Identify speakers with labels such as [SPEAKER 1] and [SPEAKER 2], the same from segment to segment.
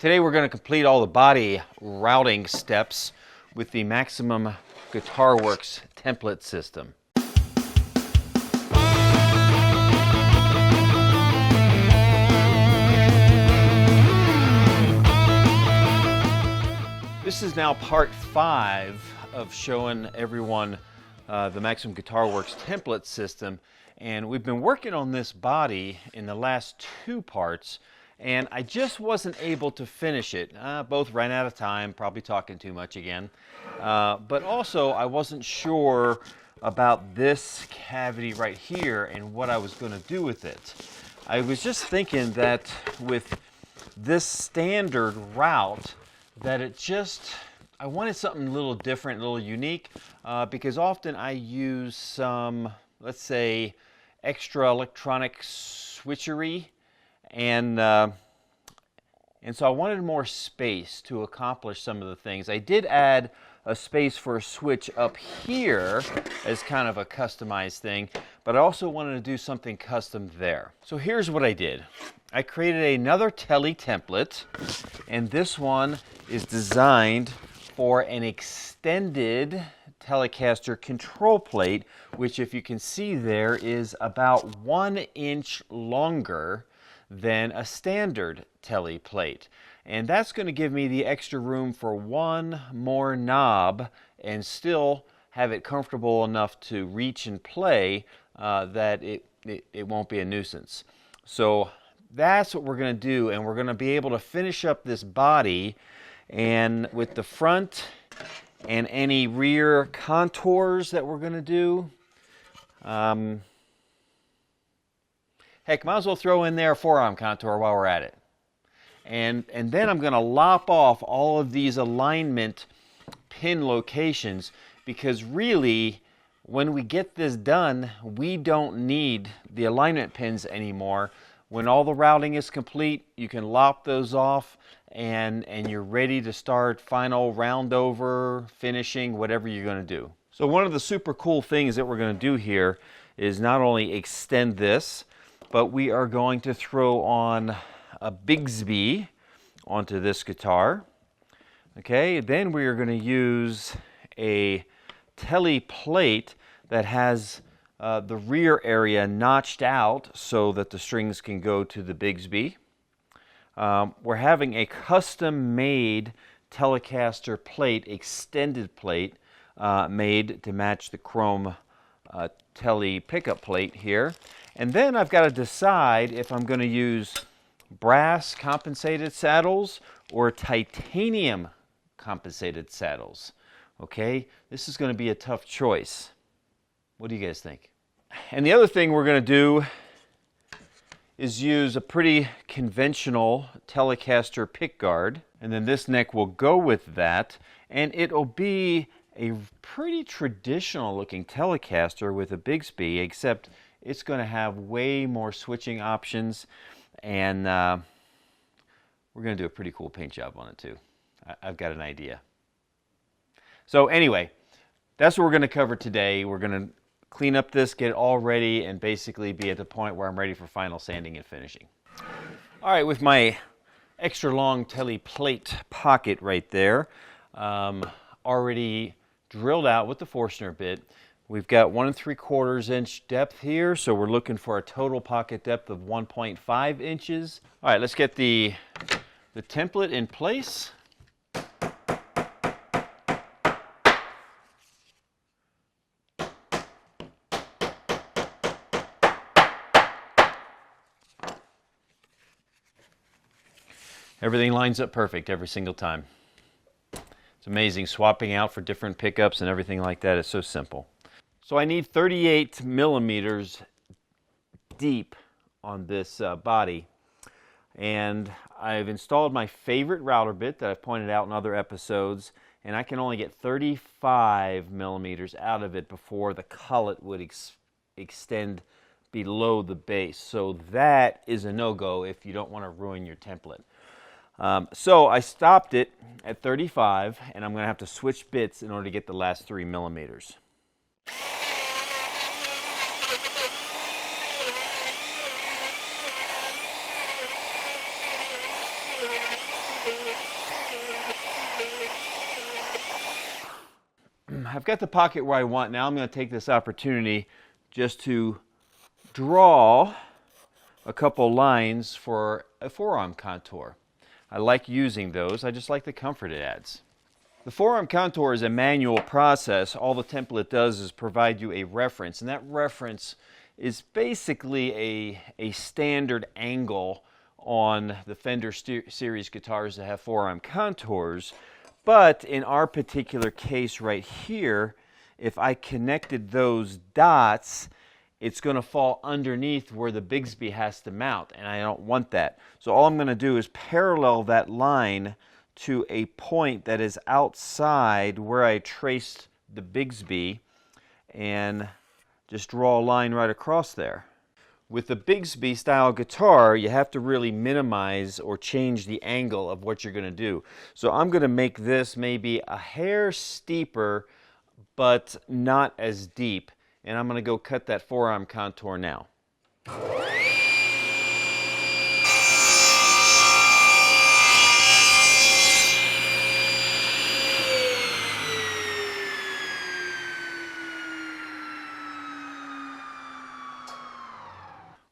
[SPEAKER 1] Today we're going to complete all the body routing steps with the Maximum Guitar Works template system. This is now part 5 of showing everyone the Maximum Guitar Works template system, and we've been working on this body in the last 2 parts, and I just wasn't able to finish it. Both ran out of time, probably talking too much again, but also I wasn't sure about this cavity right here and what I was going to do with it. I was just thinking that with this standard route that I wanted something a little different, a little unique, because often I use some, let's say, extra electronic switchery, and so I wanted more space to accomplish some of the things. I did add a space for a switch up here as kind of a customized thing, but I also wanted to do something custom there. So here's what I did. I created another Tele template, and this one is designed for an extended Telecaster control plate, which, if you can see there, is about 1 inch longer than a standard Tele plate. And that's going to give me the extra room for one more knob and still have it comfortable enough to reach and play that it won't be a nuisance. So that's what we're going to do, and we're going to be able to finish up this body, and with the front and any rear contours that we're going to do. Heck, might as well throw in there a forearm contour while we're at it. And then I'm going to lop off all of these alignment pin locations, because really, when we get this done, we don't need the alignment pins anymore. When all the routing is complete, you can lop those off, and you're ready to start final round over, finishing, whatever you're going to do. So one of the super cool things that we're going to do here is not only extend this, but we are going to throw on a Bigsby onto this guitar. Okay, then we are going to use a Tele plate that has the rear area notched out so that the strings can go to the Bigsby. We're having a custom-made Telecaster plate, extended plate, made to match the chrome Tele pickup plate here. And then I've got to decide if I'm going to use brass compensated saddles or titanium compensated saddles. Okay, this is going to be a tough choice. What do you guys think? And the other thing we're going to do is use a pretty conventional Telecaster pickguard, and then this neck will go with that, and it'll be a pretty traditional looking Telecaster with a Bigsby, except it's going to have way more switching options, and we're going to do a pretty cool paint job on it too. I've got an idea. So anyway, that's what we're going to cover today. We're going to clean up this, get it all ready, and basically be at the point where I'm ready for final sanding and finishing. All right, with my extra long Tele plate pocket right there, already drilled out with the Forstner bit. We've got 1 3/4 inch depth here, so we're looking for a total pocket depth of 1.5 inches. All right, let's get the template in place. Everything lines up perfect every single time. It's amazing, swapping out for different pickups and everything like that is so simple. So I need 38 millimeters deep on this body, and I've installed my favorite router bit that I've pointed out in other episodes, and I can only get 35 millimeters out of it before the cullet would extend below the base. So that is a no-go if you don't want to ruin your template. So I stopped it at 35, and I'm going to have to switch bits in order to get the last 3 millimeters. I've got the pocket where I want. Now I'm going to take this opportunity just to draw a couple lines for a forearm contour. I like using those. I just like the comfort it adds. The forearm contour is a manual process. All the template does is provide you a reference, and that reference is basically a standard angle on the Fender series guitars that have forearm contours. But in our particular case right here, if I connected those dots, it's going to fall underneath where the Bigsby has to mount, and I don't want that. So all I'm going to do is parallel that line to a point that is outside where I traced the Bigsby and just draw a line right across there. With the Bigsby style guitar, you have to really minimize or change the angle of what you're going to do. So I'm going to make this maybe a hair steeper, but not as deep. And I'm going to go cut that forearm contour now.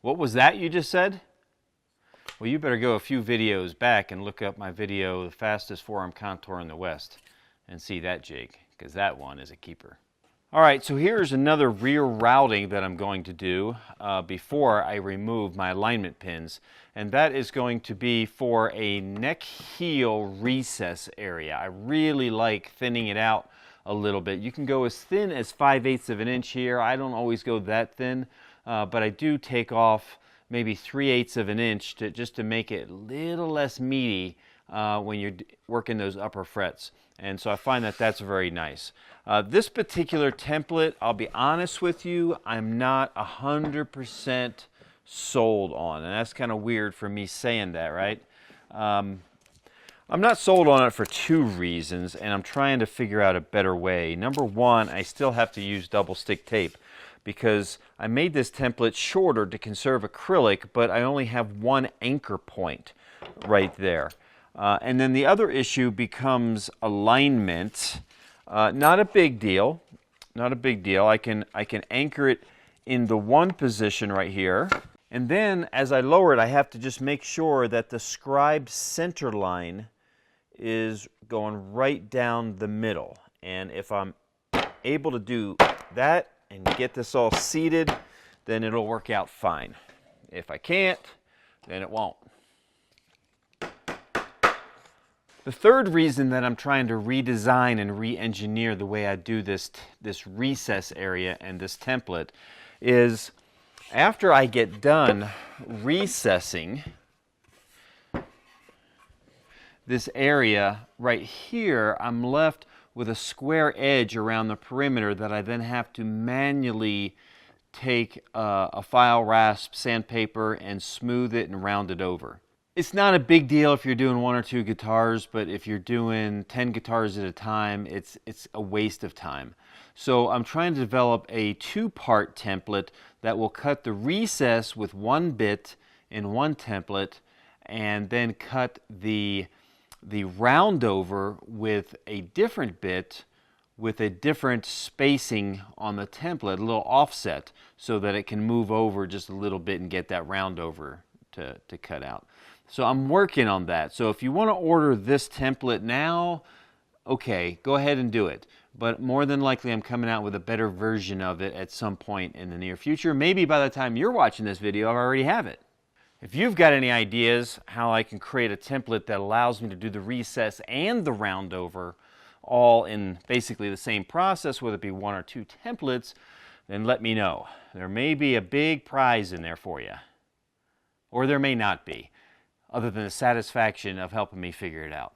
[SPEAKER 1] What was that you just said? Well, you better go a few videos back and look up my video, The Fastest Forearm Contour in the West, and see that jig, because that one is a keeper. All right, so here's another rear routing that I'm going to do before I remove my alignment pins, and that is going to be for a neck heel recess area. I really like thinning it out a little bit. You can go as thin as 5/8 of an inch here. I don't always go that thin, but I do take off maybe 3/8 of an inch just to make it a little less meaty when you're working those upper frets. And so I find that that's very nice. This particular template, I'll be honest with you, I'm not 100% sold on. And that's kind of weird for me saying that, right? I'm not sold on it for two reasons, and I'm trying to figure out a better way. Number one, I still have to use double stick tape because I made this template shorter to conserve acrylic, but I only have one anchor point right there. And then the other issue becomes alignment. Not a big deal. Not a big deal. I can anchor it in the one position right here. And then as I lower it, I have to just make sure that the scribed center line is going right down the middle. And if I'm able to do that and get this all seated, then it'll work out fine. If I can't, then it won't. The third reason that I'm trying to redesign and re-engineer the way I do this recess area and this template is after I get done recessing this area right here, I'm left with a square edge around the perimeter that I then have to manually take a file rasp, sandpaper, and smooth it and round it over. It's not a big deal if you're doing one or two guitars, but if you're doing 10 guitars at a time, it's a waste of time. So I'm trying to develop a two-part template that will cut the recess with one bit in one template and then cut the round over with a different bit with a different spacing on the template, a little offset, so that it can move over just a little bit and get that round over to cut out. So I'm working on that. So if you want to order this template now, okay, go ahead and do it. But more than likely I'm coming out with a better version of it at some point in the near future. Maybe by the time you're watching this video, I already have it. If you've got any ideas how I can create a template that allows me to do the recess and the round over all in basically the same process, whether it be one or two templates, then let me know. There may be a big prize in there for you. Or there may not be, other than the satisfaction of helping me figure it out.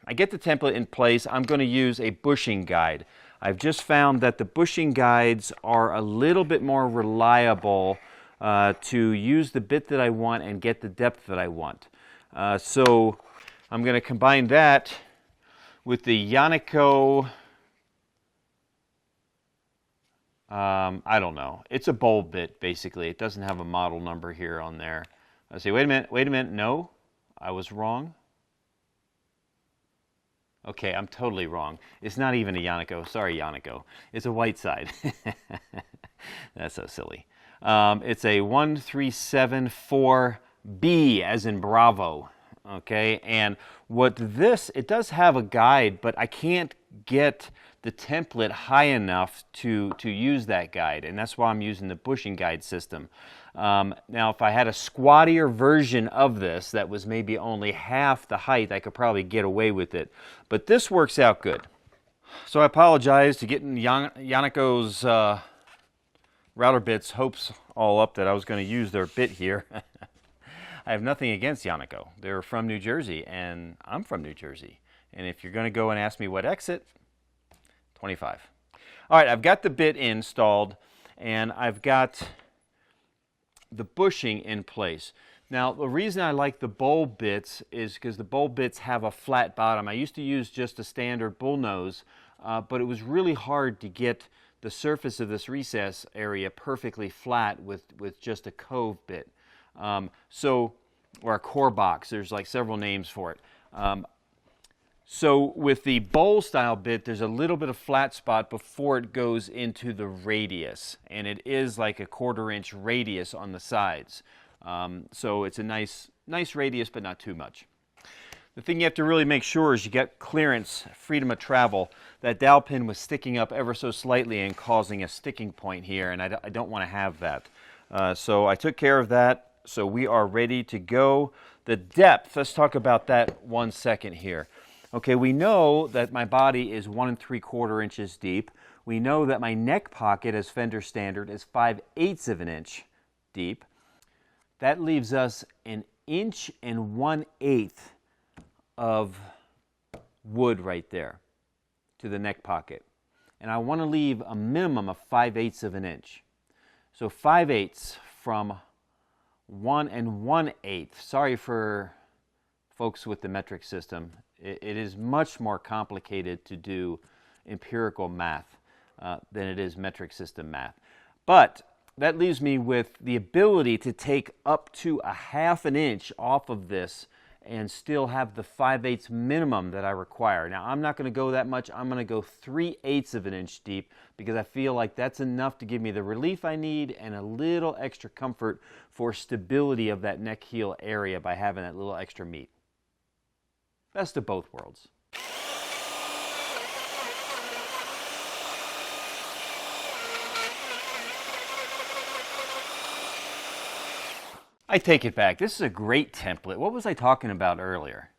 [SPEAKER 1] I get the template in place. I'm going to use a bushing guide. I've just found that the bushing guides are a little bit more reliable to use the bit that I want and get the depth that I want. So I'm going to combine that with the Yanico, I don't know. It's a bowl bit, basically. It doesn't have a model number here on there. I say, wait a minute, no, I was wrong. Okay, I'm totally wrong. It's not even a Yanako. Sorry, Yanako. It's a white side. That's so silly. It's a 1374B as in Bravo. Okay, and it does have a guide, but I can't get the template high enough to use that guide, and that's why I'm using the bushing guide system. Now, if I had a squattier version of this that was maybe only half the height, I could probably get away with it. But this works out good. So I apologize to getting Yanako's router bits hopes all up that I was going to use their bit here. I have nothing against Yanako. They're from New Jersey, and I'm from New Jersey. And if you're going to go and ask me what exit, 25. All right, I've got the bit installed, and I've got the bushing in place. Now, the reason I like the bowl bits is because the bowl bits have a flat bottom. I used to use just a standard bull nose, but it was really hard to get the surface of this recess area perfectly flat with just a cove bit. Or a core box. There's like several names for it. So with the bowl style bit, there's a little bit of flat spot before it goes into the radius, and it is like a 1/4 inch radius on the sides. So it's a nice radius, but not too much. The thing you have to really make sure is you get clearance, freedom of travel. That dowel pin was sticking up ever so slightly and causing a sticking point here, and I don't want to have that. So I took care of that. So we are ready to go. The depth, let's talk about that 1 second here. Okay, we know that my body is 1 3/4 inches deep. We know that my neck pocket, as Fender standard, is 5/8 of an inch deep. That leaves us 1 1/8 inches of wood right there to the neck pocket. And I want to leave a minimum of 5/8 of an inch. So 5/8 from 1 1/8. Sorry for folks with the metric system. It is much more complicated to do empirical math than it is metric system math. But that leaves me with the ability to take up to 1/2 inch off of this and still have the 5/8 minimum that I require. Now, I'm not going to go that much. I'm going to go 3/8 of an inch deep because I feel like that's enough to give me the relief I need and a little extra comfort for stability of that neck heel area by having that little extra meat. Best of both worlds. I take it back. This is a great template. What was I talking about earlier?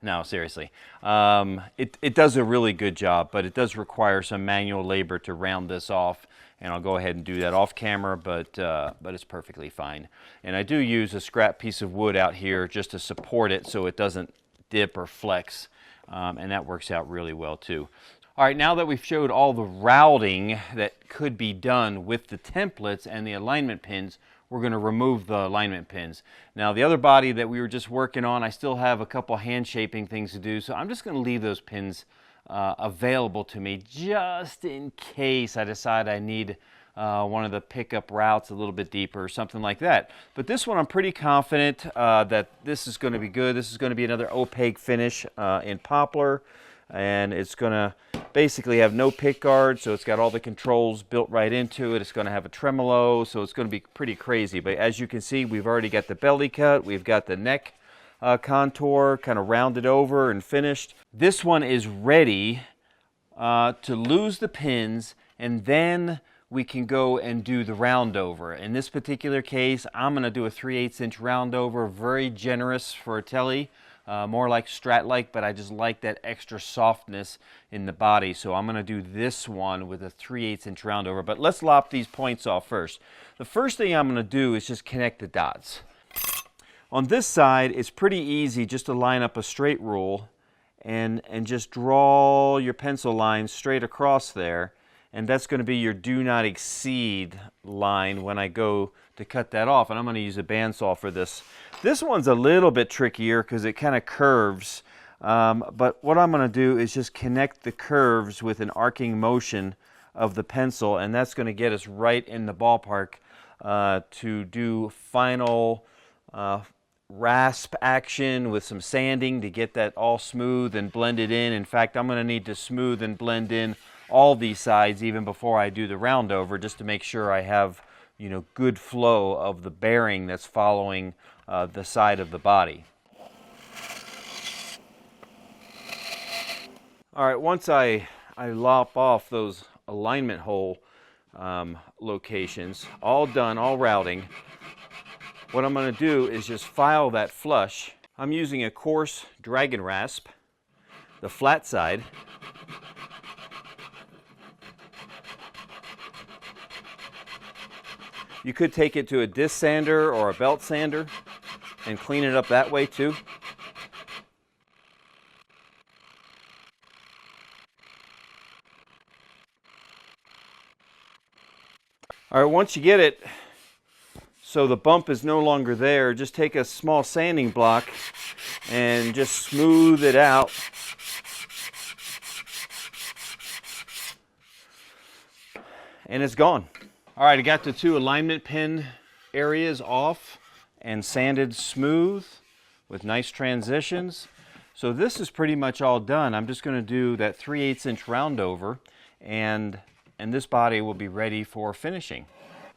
[SPEAKER 1] No, seriously. It does a really good job, but it does require some manual labor to round this off, and I'll go ahead and do that off camera, but it's perfectly fine. And I do use a scrap piece of wood out here just to support it so it doesn't dip or flex, and that works out really well too. All right, now that we've showed all the routing that could be done with the templates and the alignment pins, we're going to remove the alignment pins. Now, the other body that we were just working on, I still have a couple hand shaping things to do, so I'm just going to leave those pins available to me just in case I decide I need one of the pickup routes a little bit deeper or something like that. But this one, I'm pretty confident that this is going to be good. This is going to be another opaque finish in poplar, and it's going to basically have no pick guard, so it's got all the controls built right into it. It's going to have a tremolo, so it's going to be pretty crazy. But as you can see, we've already got the belly cut. We've got the neck contour kind of rounded over and finished. This one is ready to lose the pins, and then we can go and do the round over. In this particular case, I'm going to do a 3/8 inch round over, very generous for a Tele. More like Strat-like, but I just like that extra softness in the body. So I'm going to do this one with a 3/8 inch round over. But let's lop these points off first. The first thing I'm going to do is just connect the dots. On this side, it's pretty easy just to line up a straight rule and just draw your pencil line straight across there. And that's going to be your do not exceed line when I go to cut that off. And I'm going to use a bandsaw for this. This one's a little bit trickier because it kind of curves. But what I'm going to do is just connect the curves with an arcing motion of the pencil. And that's going to get us right in the ballpark to do final rasp action with some sanding to get that all smooth and blended in. In fact, I'm going to need to smooth and blend in all these sides even before I do the round over, just to make sure I have, you know, good flow of the bearing that's following the side of the body. All right, once I lop off those alignment hole locations, all done, all routing, what I'm going to do is just file that flush. I'm using a coarse dragon rasp, the flat side. You could take it to a disc sander or a belt sander and clean it up that way too. All right, once you get it so the bump is no longer there, just take a small sanding block and just smooth it out. And it's gone. All right, I got the 2 alignment pin areas off and sanded smooth with nice transitions. So this is pretty much all done. I'm just going to do that 3/8 inch round over, and this body will be ready for finishing.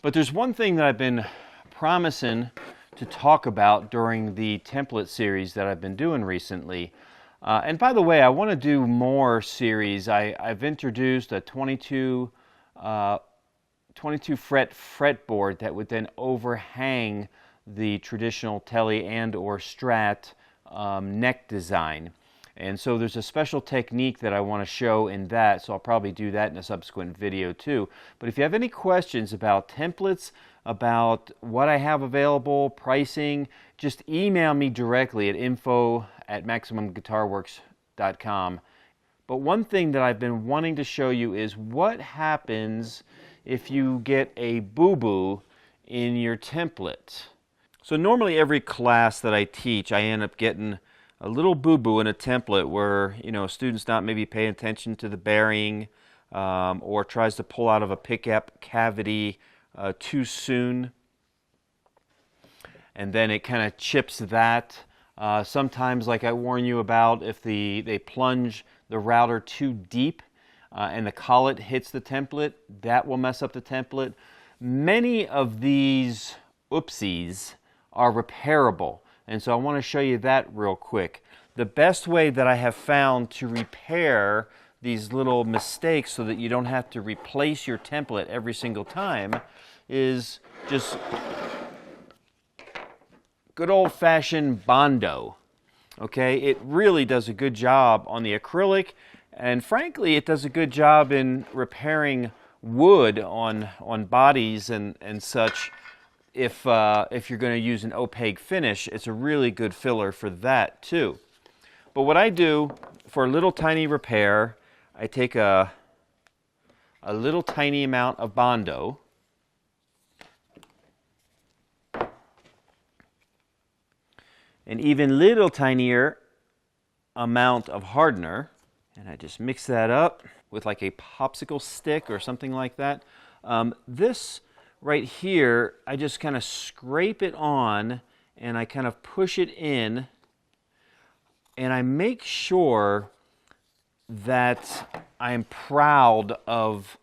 [SPEAKER 1] But there's one thing that I've been promising to talk about during the template series that I've been doing recently. And by the way, I want to do more series. I've introduced a 22 fret fretboard that would then overhang the traditional Tele and or Strat neck design. And so there's a special technique that I want to show in that, so I'll probably do that in a subsequent video too. But if you have any questions about templates, about what I have available, pricing, just email me directly at info@maximumguitarworks.com. But one thing that I've been wanting to show you is what happens if you get a boo-boo in your template. So normally every class that I teach, I end up getting a little boo-boo in a template where, you know, a student's not maybe paying attention to the bearing or tries to pull out of a pickup cavity too soon, and then it kind of chips that. Sometimes, like I warn you about, if they plunge the router too deep and the collet hits the template, that will mess up the template. Many of these oopsies are repairable, and so I want to show you that real quick. The best way that I have found to repair these little mistakes so that you don't have to replace your template every single time is just good old-fashioned Bondo. Okay, it really does a good job on the acrylic, and frankly it does a good job in repairing wood on bodies and such. If you're going to use an opaque finish, it's a really good filler for that too. But what I do for a little tiny repair, I take a little tiny amount of Bondo, an even little tinier amount of hardener, and I just mix that up with like a popsicle stick or something like that. This right here, I just kind of scrape it on and I kind of push it in, and I make sure that I'm proud of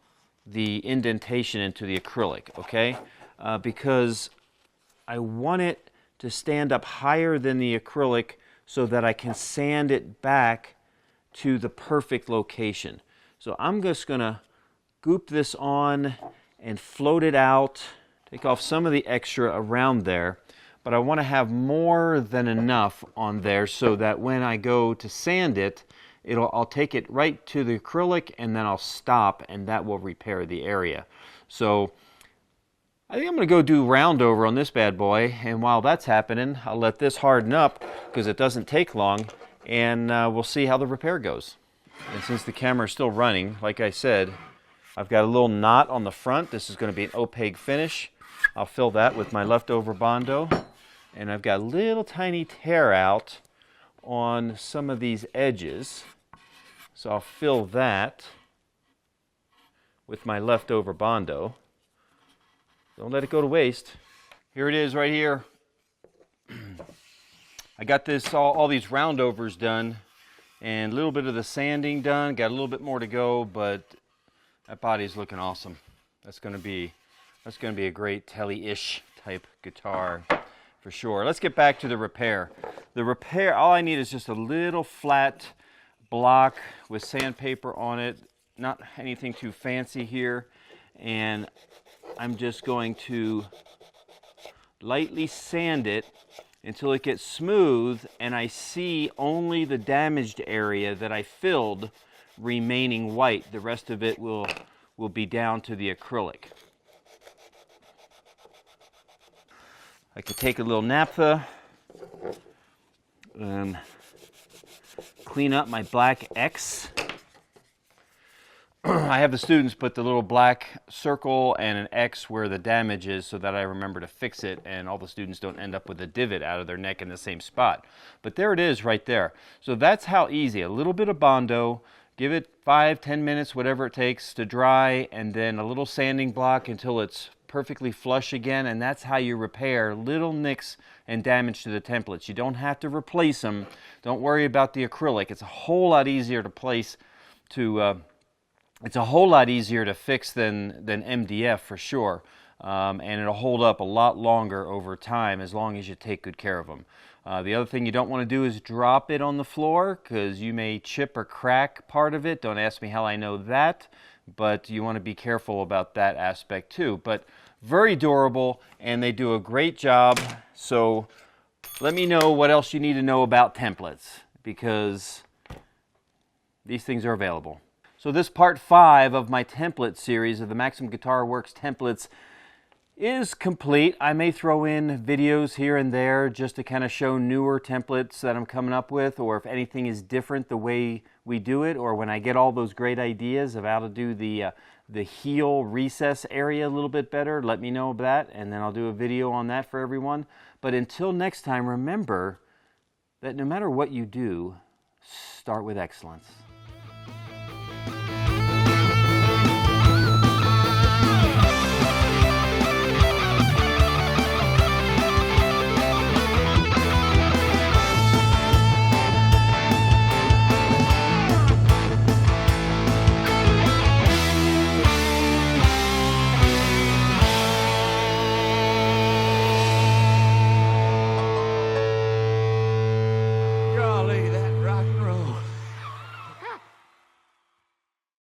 [SPEAKER 1] the indentation into the acrylic, okay? Because I want it to stand up higher than the acrylic so that I can sand it back to the perfect location. So I'm just going to goop this on and float it out, take off some of the extra around there, but I want to have more than enough on there so that when I go to sand it, I'll take it right to the acrylic and then I'll stop, and that will repair the area. So I think I'm going to go do round over on this bad boy, and while that's happening, I'll let this harden up because it doesn't take long, and we'll see how the repair goes. And since the camera is still running, like I said, I've got a little knot on the front. This is going to be an opaque finish. I'll fill that with my leftover Bondo, and I've got a little tiny tear out on some of these edges, so I'll fill that with my leftover Bondo. Don't let it go to waste. Here it is right here. I got this all these roundovers done and a little bit of the sanding done. Got a little bit more to go, but that body's looking awesome. That's gonna be a great Tele-ish type guitar for sure. Let's get back to the repair. The repair, all I need is just a little flat block with sandpaper on it. Not anything too fancy here. And I'm just going to lightly sand it until it gets smooth and I see only the damaged area that I filled remaining white. The rest of it will be down to the acrylic. I could take a little naphtha and clean up my black X. I have the students put the little black circle and an X where the damage is so that I remember to fix it and all the students don't end up with a divot out of their neck in the same spot. But there it is right there. So that's how easy. A little bit of Bondo, give it 5-10 minutes, whatever it takes to dry, and then a little sanding block until it's perfectly flush again, and that's how you repair little nicks and damage to the templates. You don't have to replace them. Don't worry about the acrylic. It's a whole lot easier to place it's a whole lot easier to fix than MDF for sure, and it'll hold up a lot longer over time as long as you take good care of them. The other thing you don't want to do is drop it on the floor because you may chip or crack part of it. Don't ask me how I know that, but you want to be careful about that aspect too. But very durable, and they do a great job. So let me know what else you need to know about templates, because these things are available. So this part 5 of my template series of the Maximum Guitar Works templates is complete. I may throw in videos here and there just to kind of show newer templates that I'm coming up with, or if anything is different the way we do it, or when I get all those great ideas of how to do the heel recess area a little bit better, let me know that, and then I'll do a video on that for everyone. But until next time, remember that no matter what you do, start with excellence.